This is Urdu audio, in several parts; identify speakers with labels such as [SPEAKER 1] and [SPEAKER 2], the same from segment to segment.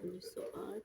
[SPEAKER 1] 1908,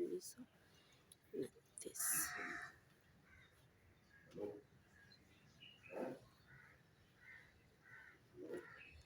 [SPEAKER 1] 1929।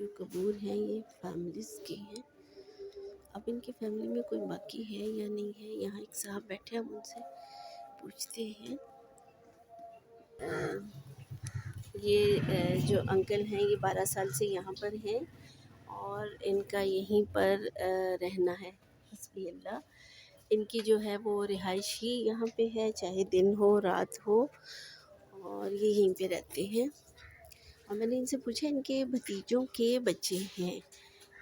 [SPEAKER 1] جو قبور ہیں یہ فیملیز کے ہیں. اب ان کی فیملی میں کوئی باقی ہے یا نہیں ہے. یہاں ایک صاحب بیٹھے ہم ان سے پوچھتے ہیں. یہ جو انکل ہیں یہ 12 سال سے یہاں پر ہیں اور ان کا یہیں پر رہنا ہے. حسبی اللہ. ان کی جو ہے وہ رہائش ہی یہاں پہ ہے، چاہے دن ہو رات ہو، اور یہ یہیں پہ رہتے ہیں. اور میں نے ان سے پوچھا ان کے بھتیجوں کے بچے ہیں.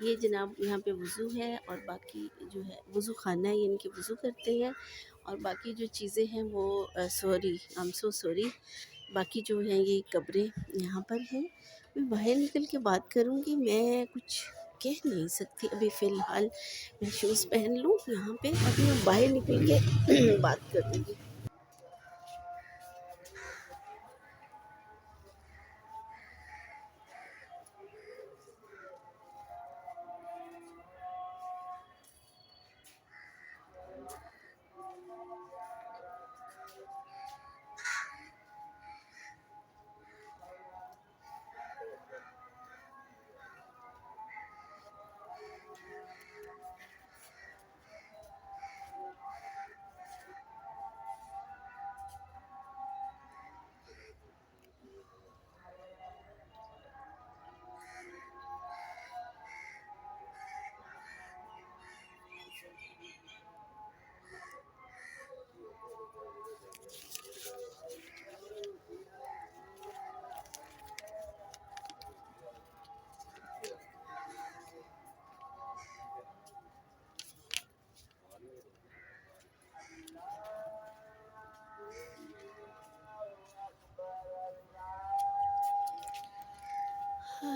[SPEAKER 1] یہ جناب یہاں پہ وضو ہے اور باقی جو ہے وضو خانہ ہے، یہ ان کے وضو کرتے ہیں، اور باقی جو چیزیں ہیں وہ سوری باقی جو ہیں یہ قبریں یہاں پر ہیں. میں باہر نکل کے بات کروں گی، میں کچھ کہہ نہیں سکتی ابھی فی الحال. میں شوز پہن لوں یہاں پہ، ابھی میں باہر نکل کے بات کروں گی.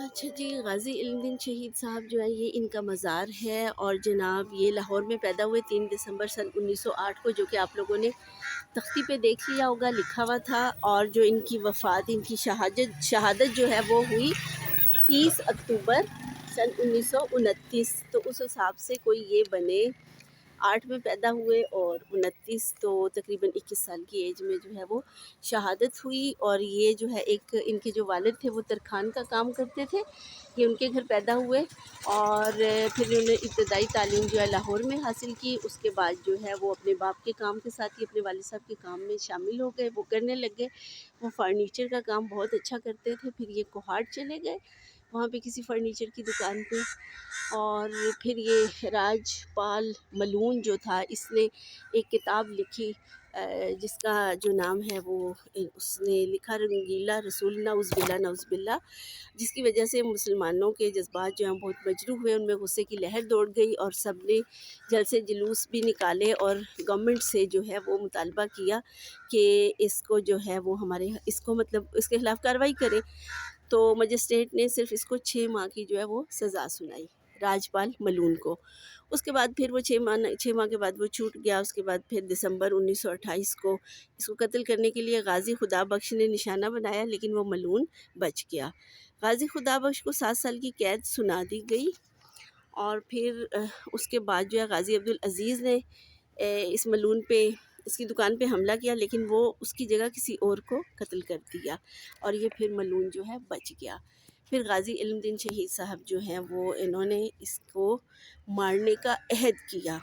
[SPEAKER 1] اچھا جی، غازی علم دین شہید صاحب جو ہے یہ ان کا مزار ہے، اور جناب یہ لاہور میں پیدا ہوئے 3 دسمبر سن 1908 کو، جو کہ آپ لوگوں نے تختی پہ دیکھ لیا ہوگا، لکھا ہوا تھا. اور جو ان کی وفات، ان کی شہادت جو ہے وہ ہوئی 30 اکتوبر سن 1929. تو اس حساب سے کوئی یہ بنے 8 میں پیدا ہوئے اور 29 تو تقریباً 21 سال کی ایج میں جو ہے وہ شہادت ہوئی. اور یہ جو ہے ایک ان کے جو والد تھے وہ ترکھان کا کام کرتے تھے. یہ ان کے گھر پیدا ہوئے اور پھر انہوں نے ابتدائی تعلیم جو ہے لاہور میں حاصل کی. اس کے بعد جو ہے وہ اپنے باپ کے کام کے ساتھ ہی اپنے والد صاحب کے کام میں شامل ہو گئے، وہ کرنے لگے. وہ فرنیچر کا کام بہت اچھا کرتے تھے. پھر یہ کوہاٹ چلے گئے، وہاں پہ کسی فرنیچر کی دکان پہ. اور پھر یہ راج پال ملون جو تھا، اس نے ایک کتاب لکھی جس کا جو نام ہے وہ اس نے لکھا رنگیلا رسول نعوذ باللہ، جس کی وجہ سے مسلمانوں کے جذبات جو ہیں بہت مجروح ہوئے. ان میں غصے کی لہر دوڑ گئی اور سب نے جلسے جلوس بھی نکالے اور گورنمنٹ سے جو ہے وہ مطالبہ کیا کہ اس کو جو ہے وہ اس کو مطلب اس کے خلاف کارروائی کرے. تو مجسٹریٹ نے صرف اس کو 6 ماہ کی جو ہے وہ سزا سنائی راجپال ملون کو. اس کے بعد پھر وہ 6 ماہ کے بعد وہ چھوٹ گیا. اس کے بعد پھر دسمبر 1928 کو اس کو قتل کرنے کے لیے غازی خدا بخش نے نشانہ بنایا، لیکن وہ ملون بچ گیا. غازی خدا بخش کو 7 سال کی قید سنا دی گئی. اور پھر اس کے بعد جو ہے غازی عبدالعزیز نے اس ملون پہ اس کی دکان پہ حملہ کیا، لیکن وہ اس کی جگہ کسی اور کو قتل کر دیا، اور یہ پھر ملون جو ہے بچ گیا. پھر غازی علم دین شہید صاحب جو ہیں وہ انہوں نے اس کو مارنے کا عہد کیا.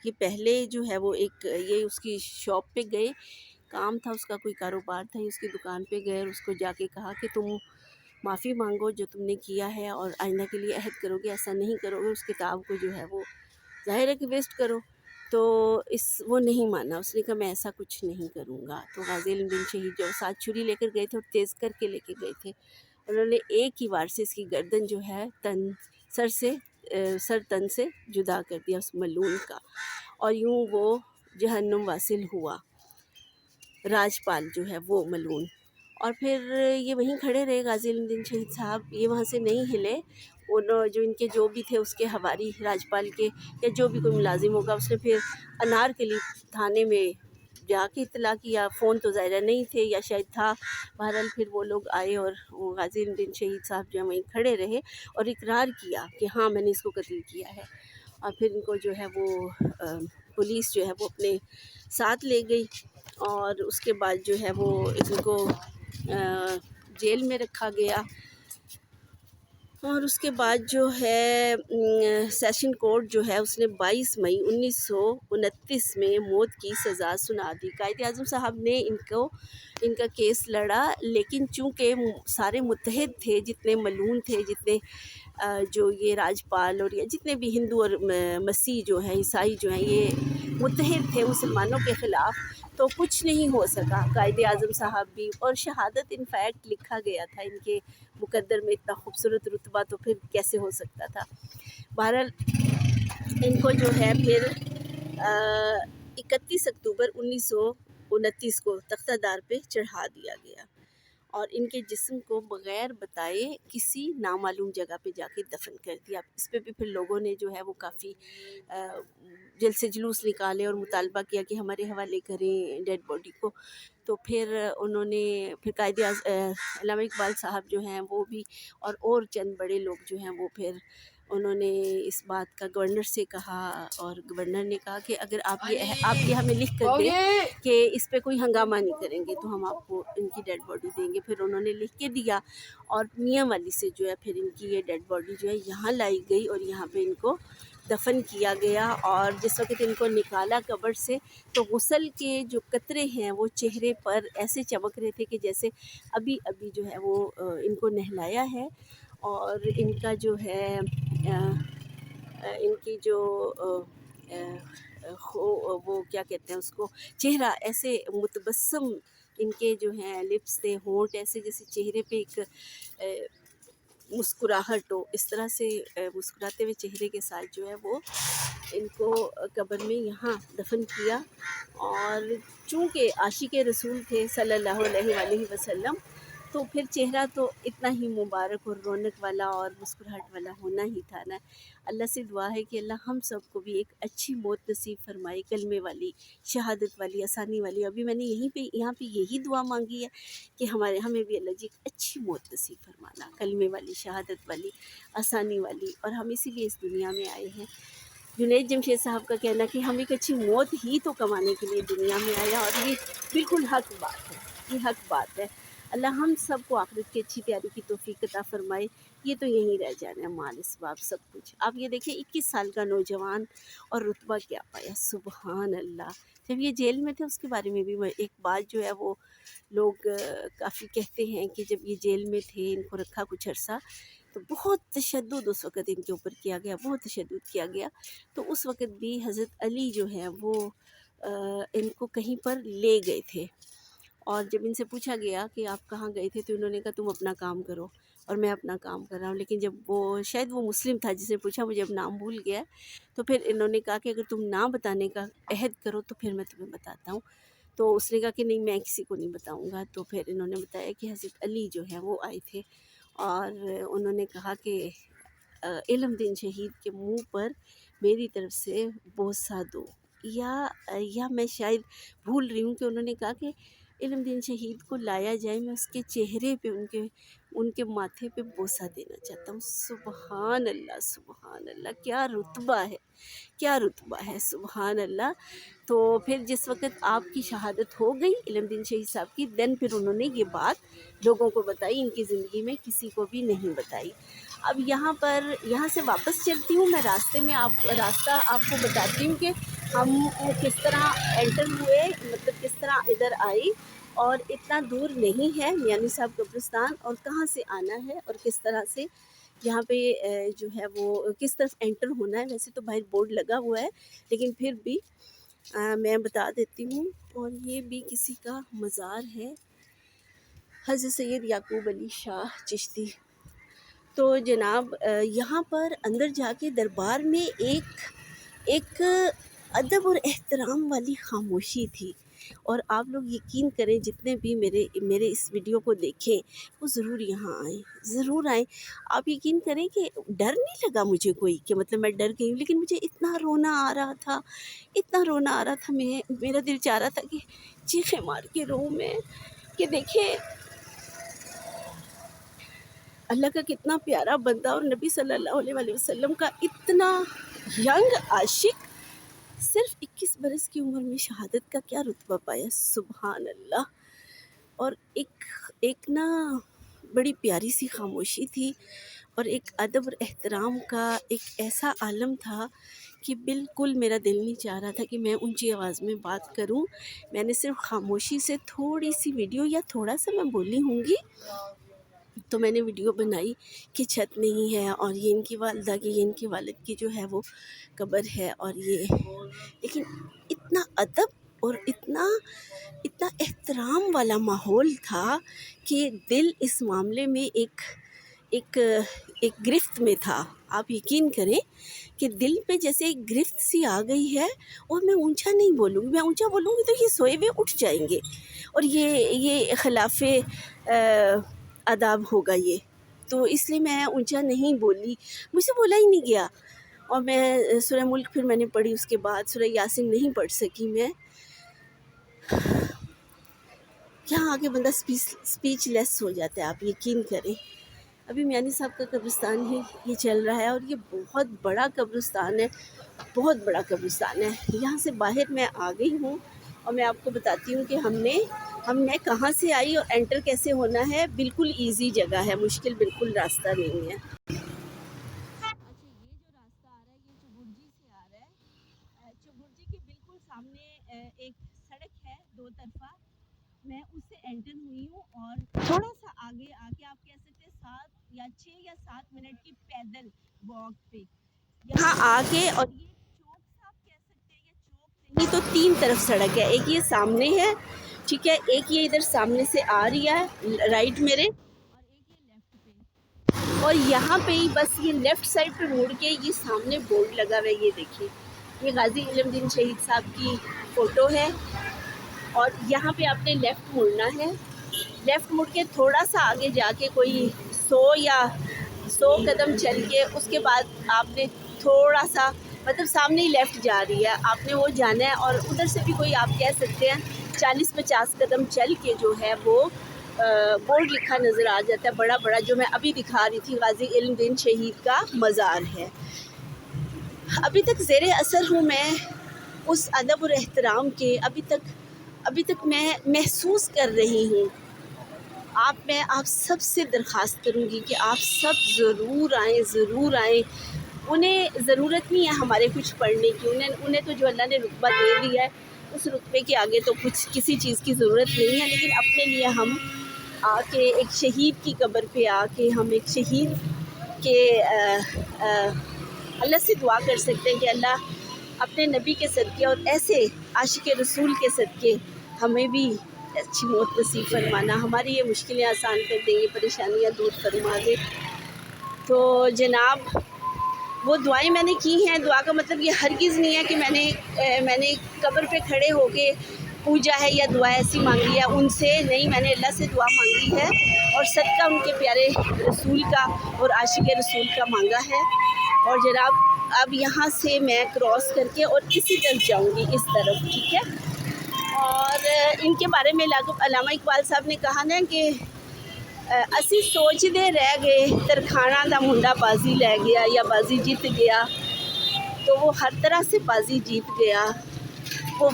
[SPEAKER 1] یہ پہلے جو ہے وہ یہ اس کی شاپ پہ گئے، کام تھا اس کا، کوئی کاروبار تھا، اس کی دکان پہ گئے اور اس کو جا کے کہا کہ تم معافی مانگو جو تم نے کیا ہے، اور آئندہ کے لیے عہد کرو گے ایسا نہیں کرو گے. اس کتاب کو جو ہے وہ ظاہر ہے کہ ویسٹ کرو. تو وہ نہیں مانا، اس نے کہا میں ایسا کچھ نہیں کروں گا. تو غازی علم دین شہید جو ساتھ چھری لے کر گئے تھے اور تیز کر کے لے کے گئے تھے. انہوں نے ایک ہی وار سے اس کی گردن جو ہے سر تن سے جدا کر دیا اس ملون کا، اور یوں وہ جہنم واصل ہوا راجپال جو ہے وہ ملون. اور پھر یہ وہیں کھڑے رہے غازی علم دین شہید صاحب، یہ وہاں سے نہیں ہلے. جو ان کے جو بھی تھے اس کے حواری راجپال کے یا جو بھی کوئی ملازم ہوگا، اس نے پھر انارکلی تھانے میں جا کے اطلاع کیا. فون تو ظاہرہ نہیں تھے یا شاید تھا، بہرحال پھر وہ لوگ آئے اور غازی علم دین شہید صاحب جو ہیں وہیں کھڑے رہے اور اقرار کیا کہ ہاں میں نے اس کو قتل کیا ہے. اور پھر ان کو جو ہے وہ پولیس جو ہے وہ اپنے ساتھ لے گئی، اور اس کے بعد جو ہے وہ ان کو جیل میں رکھا گیا. اور اس کے بعد جو ہے سیشن کورٹ جو ہے اس نے 22 مئی 1929 میں موت کی سزا سنا دی۔ قائد اعظم صاحب نے ان کا کیس لڑا، لیکن چونکہ سارے متحد تھے، جتنے ملعون تھے، جتنے جو یہ راجپال اور یہ جتنے بھی ہندو اور مسیح جو ہیں، عیسائی جو ہیں، یہ متحد تھے مسلمانوں کے خلاف، تو کچھ نہیں ہو سکا۔ قائد اعظم صاحب بھی، اور شہادت ان فیکٹ لکھا گیا تھا ان کے مقدر میں، اتنا خوبصورت رتبہ تو پھر کیسے ہو سکتا تھا۔ بہرحال ان کو جو ہے پھر 31 اکتوبر 1929 کو تختہ دار پہ چڑھا دیا گیا، اور ان کے جسم کو بغیر بتائے کسی نامعلوم جگہ پہ جا کے دفن کر دیا۔ اس پہ بھی پھر لوگوں نے جو ہے وہ کافی جلد سے جلوس نکالے اور مطالبہ کیا کہ ہمارے حوالے کریں ڈیڈ باڈی کو۔ تو پھر انہوں نے قائد علامہ اقبال صاحب جو ہیں وہ بھی، اور چند بڑے لوگ جو ہیں وہ پھر انہوں نے اس بات کا گورنر سے کہا، اور گورنر نے کہا کہ اگر آپ یہ ہمیں لکھ کر دیں کہ اس پہ کوئی ہنگامہ نہیں کریں گے تو ہم آپ کو ان کی ڈیڈ باڈی دیں گے۔ پھر انہوں نے لکھ کے دیا، اور میاں والی سے جو ہے پھر ان کی یہ ڈیڈ باڈی جو ہے یہاں لائی گئی، اور یہاں پہ ان کو دفن کیا گیا۔ اور جس وقت ان کو نکالا قبر سے تو غسل کے جو قطرے ہیں وہ چہرے پر ایسے چمک رہے تھے کہ جیسے ابھی جو ہے وہ ان کو نہلایا ہے، اور ان کا جو ہے ان کی جو وہ کیا کہتے ہیں اس کو، چہرہ ایسے متبسم، ان کے جو ہیں لپس تھے، ہونٹ ایسے جیسے چہرے پہ ایک مسکراہٹ ہو، اس طرح سے مسکراتے ہوئے چہرے کے ساتھ جو ہے وہ ان کو قبر میں یہاں دفن کیا۔ اور چونکہ عاشق رسول تھے صلی اللہ علیہ وآلہ وسلم، تو پھر چہرہ تو اتنا ہی مبارک اور رونق والا اور مسکراہٹ والا ہونا ہی تھا نا۔ اللہ سے دعا ہے کہ اللہ ہم سب کو بھی ایک اچھی موت نصیب فرمائے، کلمے والی، شہادت والی، آسانی والی۔ ابھی میں نے یہاں پہ یہی دعا مانگی ہے کہ ہمیں بھی اللہ جی ایک اچھی موت نصیب فرمانا، کلمے والی، شہادت والی، آسانی والی۔ اور ہم اسی لیے اس دنیا میں آئے ہیں۔ جنید جمشید صاحب کا کہنا کہ ہم ایک اچھی موت ہی تو کمانے کے لیے دنیا میں آیا، اور یہ بالکل حق بات ہے، یہ حق بات ہے۔ اللہ ہم سب کو آخرت کی اچھی تیاری کی توفیق عطا فرمائے۔ یہ تو یہیں رہ جانا ہے، مال اسباب سب کچھ۔ آپ یہ دیکھیں 21 سال کا نوجوان، اور رتبہ کیا پایا، سبحان اللہ۔ جب یہ جیل میں تھے اس کے بارے میں بھی ایک بات جو ہے وہ لوگ کافی کہتے ہیں کہ جب یہ جیل میں تھے، ان کو رکھا کچھ عرصہ، تو بہت تشدد اس وقت ان کے اوپر کیا گیا، بہت تشدد کیا گیا۔ تو اس وقت بھی حضرت علی جو ہیں وہ ان کو کہیں پر لے گئے تھے، اور جب ان سے پوچھا گیا کہ آپ کہاں گئے تھے تو انہوں نے کہا تم اپنا کام کرو اور میں اپنا کام کر رہا ہوں۔ لیکن جب شاید وہ مسلم تھا جس نے پوچھا، مجھے اب نام بھول گیا، تو پھر انہوں نے کہا کہ اگر تم نہ بتانے کا عہد کرو تو پھر میں تمہیں بتاتا ہوں۔ تو اس نے کہا کہ نہیں، میں کسی کو نہیں بتاؤں گا۔ تو پھر انہوں نے بتایا کہ حضرت علی جو ہیں وہ آئے تھے، اور انہوں نے کہا کہ علم دین شہید کے منہ پر میری طرف سے بوسہ دو، یا میں شاید بھول رہی ہوں کہ انہوں نے کہا کہ علم دین شہید کو لایا جائے، میں اس کے چہرے پہ، ان کے ماتھے پہ بوسہ دینا چاہتا ہوں۔ سبحان اللہ، سبحان اللہ، کیا رتبہ ہے، کیا رتبہ ہے، سبحان اللہ۔ تو پھر جس وقت آپ کی شہادت ہو گئی علم دین شہید صاحب کی، دین پھر انہوں نے یہ بات لوگوں کو بتائی، ان کی زندگی میں کسی کو بھی نہیں بتائی۔ اب یہاں سے واپس چلتی ہوں میں، راستے میں راستہ آپ کو بتاتی ہوں کہ ہم کس طرح انٹر ہوئے، مطلب کس طرح ادھر آئی، اور اتنا دور نہیں ہے میانی صاحب قبرستان، اور کہاں سے آنا ہے اور کس طرح سے یہاں پہ جو ہے وہ کس طرف انٹر ہونا ہے۔ ویسے تو باہر بورڈ لگا ہوا ہے، لیکن پھر بھی میں بتا دیتی ہوں۔ اور یہ بھی کسی کا مزار ہے، حضرت سید یعقوب علی شاہ چشتی۔ تو جناب یہاں پر اندر جا کے دربار میں ایک ادب اور احترام والی خاموشی تھی، اور آپ لوگ یقین کریں جتنے بھی میرے اس ویڈیو کو دیکھیں وہ ضرور یہاں آئیں، ضرور آئیں۔ آپ یقین کریں کہ ڈر نہیں لگا مجھے کوئی کہ مطلب میں ڈر گئی ہوں، لیکن مجھے اتنا رونا آ رہا تھا، اتنا رونا آ رہا تھا، میرا دل چاہ رہا تھا کہ چیخیں مار کے روؤں میں، کہ دیکھیں اللہ کا کتنا پیارا بندہ، اور نبی صلی اللہ علیہ وآلہ وسلم کا اتنا ینگ عاشق صرف 21 برس کی عمر میں شہادت کا کیا رتبہ پایا، سبحان اللہ۔ اور ایک نا بڑی پیاری سی خاموشی تھی، اور ایک ادب اور احترام کا ایک ایسا عالم تھا کہ بالکل میرا دل نہیں چاہ رہا تھا کہ میں اونچی آواز میں بات کروں. میں نے صرف خاموشی سے تھوڑی سی ویڈیو یا تھوڑا سا میں بولی ہوں گی، تو میں نے ویڈیو بنائی کہ چھت نہیں ہے اور یہ ان کی والدہ کی، یہ ان کے والد کی جو ہے وہ قبر ہے، اور یہ لیکن اتنا ادب اور اتنا احترام والا ماحول تھا کہ دل اس معاملے میں ایک گرفت میں تھا. آپ یقین کریں کہ دل پہ جیسے ایک گرفت سی آ گئی ہے، اور میں اونچا نہیں بولوں گی. میں اونچا بولوں گی تو یہ سوئے ہوئے اٹھ جائیں گے، اور یہ خلاف آداب ہوگا یہ. تو اس لیے میں اونچا نہیں بولی، مجھ سے بولا ہی نہیں گیا. اور میں سورہ ملک پھر میں نے پڑھی، اس کے بعد سورہ یاسین نہیں پڑھ سکی میں. یہاں آگے بندہ سپیچ لیس ہو جاتا ہے، آپ یقین کریں. ابھی میانی صاحب کا قبرستان ہی یہ چل رہا ہے، اور یہ بہت بڑا قبرستان ہے، بہت بڑا قبرستان ہے. یہاں سے باہر میں آ گئی ہوں، اور میں آپ کو بتاتی ہوں کہ میں کہاں سے آئی اور انٹر کیسے ہونا ہے. بالکل ایزی جگہ ہے، مشکل بالکل راستہ نہیں ہے. اچھا، یہ جو راستہ آ رہا ہے یہ چبرجی سے آ رہا ہے. چبرجی کے بالکل سامنے ایک سڑک ہے دو طرفہ. میں اس سے انٹر ہوئی ہوں، اور تھوڑا سا آگے آ کے آپ کہہ سکتے ہیں 6 یا 7 منٹ کی پیدل واک پہ یہاں آ کے. اور یہ چوک سا آپ کہہ سکتے ہیں، یا چوک نہیں تو 3 طرف سڑک ہے. ایک یہ سامنے ہے، ٹھیک ہے، ایک یہ ادھر سامنے سے آ رہی ہے رائٹ میرے، اور ایک یہ لیفٹ پہ. اور یہاں پہ ہی بس یہ لیفٹ سائڈ پہ مڑ کے یہ سامنے بورڈ لگا ہوا ہے، یہ دیکھیے، یہ غازی علم دین شہید صاحب کی فوٹو ہے. اور یہاں پہ آپ نے لیفٹ مڑنا ہے. لیفٹ مڑ کے تھوڑا سا آگے جا کے کوئی 100 قدم چل کے اس کے بعد آپ نے تھوڑا سا مطلب سامنے ہی لیفٹ جا رہی ہے، آپ نے وہ جانا ہے. اور ادھر سے بھی کوئی آپ کہہ سکتے ہیں 40-50 قدم چل کے جو ہے وہ بورڈ لکھا نظر آ جاتا ہے بڑا بڑا، جو میں ابھی دکھا رہی تھی، غازی علم دین شہید کا مزار ہے. ابھی تک زیر اثر ہوں میں اس ادب اور احترام کے. ابھی تک میں محسوس کر رہی ہوں. میں آپ سب سے درخواست کروں گی کہ آپ سب ضرور آئیں. انہیں ضرورت نہیں ہے ہمارے کچھ پڑھنے کی، انہیں تو جو اللہ نے رتبہ دے دیا ہے اس رتبے کے آگے تو کسی چیز کی ضرورت نہیں ہے. لیکن اپنے لیے ہم آ کے ایک شہید کی قبر پہ آ کے ہم ایک شہید کے اللہ سے دعا کر سکتے ہیں کہ اللہ اپنے نبی کے صدقے اور ایسے عاشق رسول کے صدقے ہمیں بھی اچھی موت نصیب فرمانا، ہماری یہ مشکلیں آسان کر دیں، یہ پریشانیاں دور فرما دے. تو جناب وہ دعائیں میں نے کی ہیں. دعا کا مطلب یہ ہرگز نہیں ہے کہ میں نے قبر پہ کھڑے ہو کے پوجا ہے یا دعا ایسی مانگی ہے ان سے نہیں. میں نے اللہ سے دعا مانگی ہے اور صدقہ ان کے پیارے رسول کا اور عاشق رسول کا مانگا ہے. اور جناب اب یہاں سے میں کراس کر کے اور اسی طرف جاؤں گی، اس طرف، ٹھیک ہے. اور ان کے بارے میں علامہ اقبال صاحب نے کہا نا کہ اسی سوچدے رہ گئے ترکھانہ دا منڈا بازی لے گیا یا بازی جیت گیا. تو وہ ہر طرح سے بازی جیت گیا.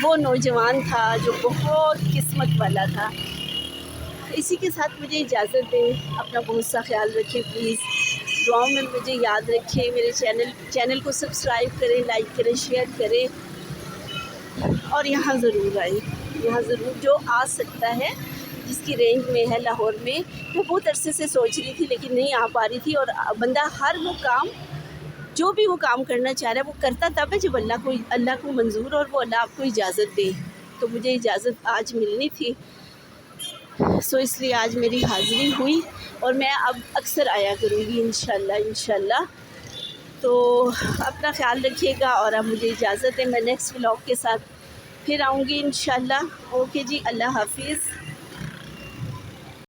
[SPEAKER 1] وہ نوجوان تھا جو بہت قسمت والا تھا. اسی کے ساتھ مجھے اجازت دیں. اپنا بہت سا خیال رکھیں پلیز. دعاؤں میں مجھے یاد رکھیں. میرے چینل کو سبسکرائب کریں، لائک کریں، شیئر کریں، اور یہاں ضرور آئیں. یہاں ضرور جو آ سکتا ہے جس کی رینج میں ہے لاہور میں. میں بہت عرصے سے سوچ رہی تھی لیکن نہیں آ پا رہی تھی. اور بندہ ہر وہ کام جو بھی وہ کام کرنا چاہ رہا ہے وہ کرتا تب ہے جب اللہ کو منظور اور وہ اللہ آپ کو اجازت دے. تو مجھے اجازت آج ملنی تھی، سو اس لیے آج میری حاضری ہوئی. اور میں اب اکثر آیا کروں گی انشاءاللہ. تو اپنا خیال رکھیے گا. اور اب مجھے اجازت ہے، میں نیکسٹ ولاگ کے ساتھ پھر آؤں گی انشاءاللہ. اوکے جی، اللہ حافظ.